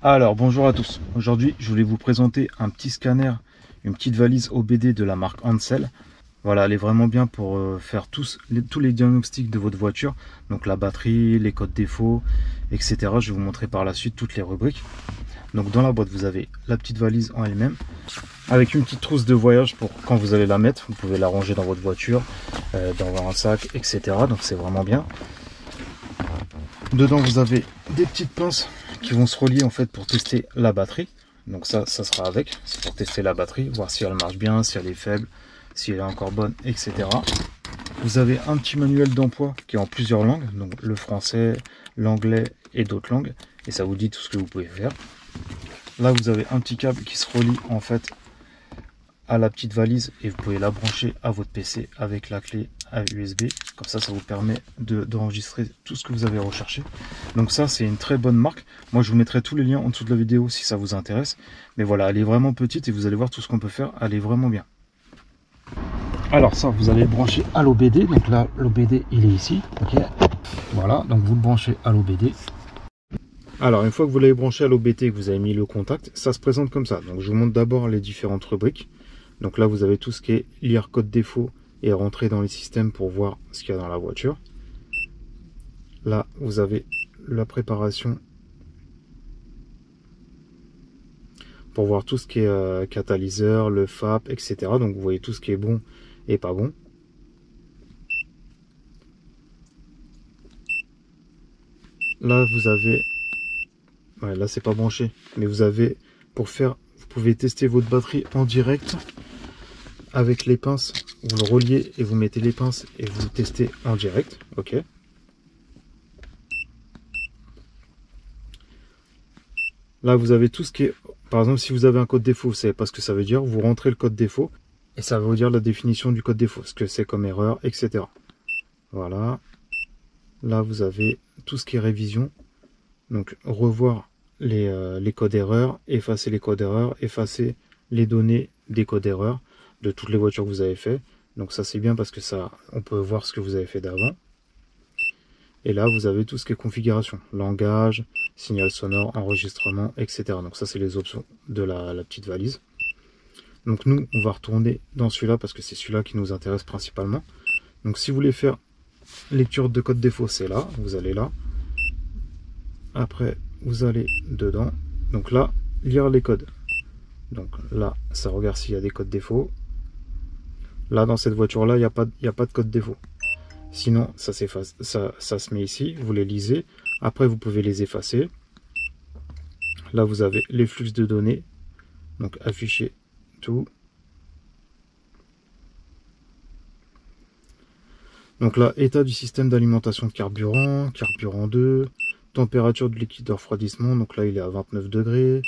Alors bonjour à tous, aujourd'hui je voulais vous présenter un petit scanner, une petite valise OBD de la marque Ansell. Voilà, elle est vraiment bien pour faire tous les diagnostics de votre voiture, donc la batterie, les codes défauts, etc. Je vais vous montrer par la suite toutes les rubriques. Donc dans la boîte vous avez la petite valise en elle-même, avec une petite trousse de voyage pour quand vous allez la mettre, vous pouvez la ranger dans votre voiture, dans un sac, etc. Donc c'est vraiment bien. Dedans vous avez des petites pinces qui vont se relier en fait pour tester la batterie. Donc ça sera avec, c'est pour tester la batterie, voir si elle marche bien, si elle est faible, si elle est encore bonne, etc. Vous avez un petit manuel d'emploi qui est en plusieurs langues, donc le français, l'anglais et d'autres langues, et ça vous dit tout ce que vous pouvez faire. Là vous avez un petit câble qui se relie en fait à la petite valise et vous pouvez la brancher à votre PC avec la clé à USB. Comme ça vous permet d'enregistrer tout ce que vous avez recherché. Donc ça c'est une très bonne marque. Moi je vous mettrai tous les liens en dessous de la vidéo si ça vous intéresse. Mais voilà, elle est vraiment petite et vous allez voir tout ce qu'on peut faire. Elle est vraiment bien. Alors ça vous allez le brancher à l'OBD. Donc là l'OBD il est ici. Ok. Voilà, donc vous le branchez à l'OBD. Alors une fois que vous l'avez branché à l'OBD et que vous avez mis le contact, ça se présente comme ça. Donc je vous montre d'abord les différentes rubriques. Donc là vous avez tout ce qui est lire code défaut et rentrer dans les systèmes pour voir ce qu'il y a dans la voiture. Là vous avez la préparation pour voir tout ce qui est catalyseur, le FAP, etc. Donc vous voyez tout ce qui est bon et pas bon. Là vous avez, ouais, là c'est pas branché, mais vous avez pour faire, vous pouvez tester votre batterie en direct avec les pinces. Vous le reliez et vous mettez les pinces et vous le testez en direct. Ok. Là vous avez tout ce qui est, par exemple si vous avez un code défaut, vous savez pas ce que ça veut dire, vous rentrez le code défaut et ça va vous dire la définition du code défaut, ce que c'est comme erreur, etc. Voilà. Là vous avez tout ce qui est révision, donc revoir les codes erreurs, effacer les codes erreurs, effacer les données des codes erreurs de toutes les voitures que vous avez fait. Donc ça c'est bien parce que ça, on peut voir ce que vous avez fait d'avant. Et là vous avez tout ce qui est configuration, langage, signal sonore, enregistrement, etc. Donc ça c'est les options de la petite valise. Donc nous on va retourner dans celui-là parce que c'est celui-là qui nous intéresse principalement. Donc si vous voulez faire lecture de code défaut, c'est là, vous allez là. Après vous allez dedans. Donc là, lire les codes. Donc là, ça regarde s'il y a des codes défauts. Là dans cette voiture-là, il n'y a pas de code défaut. Sinon, ça s'efface, ça se met ici, vous les lisez. Après, vous pouvez les effacer. Là, vous avez les flux de données. Donc, afficher tout. Donc là, état du système d'alimentation de carburant, carburant 2, température du liquide de refroidissement. Donc là, il est à 29 degrés.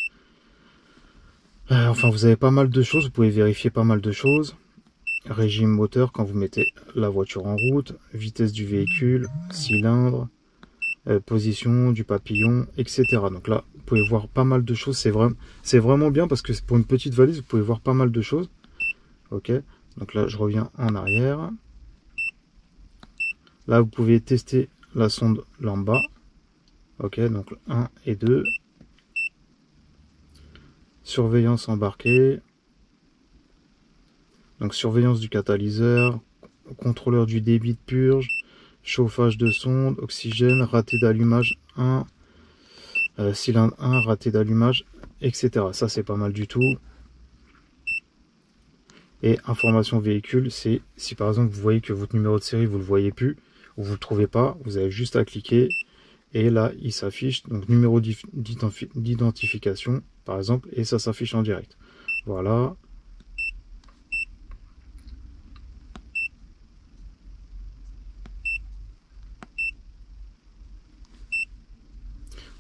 Enfin, vous avez pas mal de choses. Vous pouvez vérifier pas mal de choses. Régime moteur quand vous mettez la voiture en route, vitesse du véhicule, cylindre, position du papillon, etc. Donc là, vous pouvez voir pas mal de choses. C'est vraiment bien parce que pour une petite valise, vous pouvez voir pas mal de choses. Ok, donc là, je reviens en arrière. Là, vous pouvez tester la sonde lambda. Ok, donc 1 et 2. Surveillance embarquée. Donc surveillance du catalyseur, contrôleur du débit de purge, chauffage de sonde, oxygène, raté d'allumage 1, cylindre 1, raté d'allumage, etc. Ça c'est pas mal du tout. Et information véhicule, c'est si par exemple vous voyez que votre numéro de série vous le voyez plus, ou vous le trouvez pas, vous avez juste à cliquer et là il s'affiche, donc numéro d'identification par exemple, et ça s'affiche en direct. Voilà.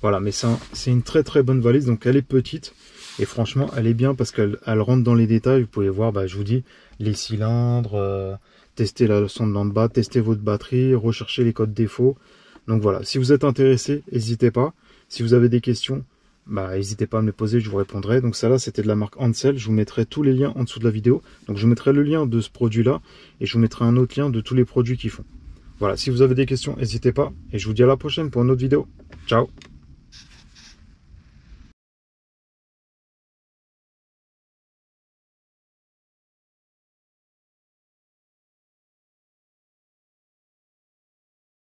Voilà, mais c'est une très bonne valise, donc elle est petite et franchement elle est bien parce qu'elle rentre dans les détails. Vous pouvez voir, bah, je vous dis, les cylindres, tester la sonde en bas, tester votre batterie, rechercher les codes défauts. Donc voilà, si vous êtes intéressé, n'hésitez pas. Si vous avez des questions, bah, n'hésitez pas à me les poser, je vous répondrai. Donc ça là, c'était de la marque Ansell. Je vous mettrai tous les liens en dessous de la vidéo. Donc je vous mettrai le lien de ce produit-là et je vous mettrai un autre lien de tous les produits qu'ils font. Voilà, si vous avez des questions, n'hésitez pas. Et je vous dis à la prochaine pour une autre vidéo. Ciao!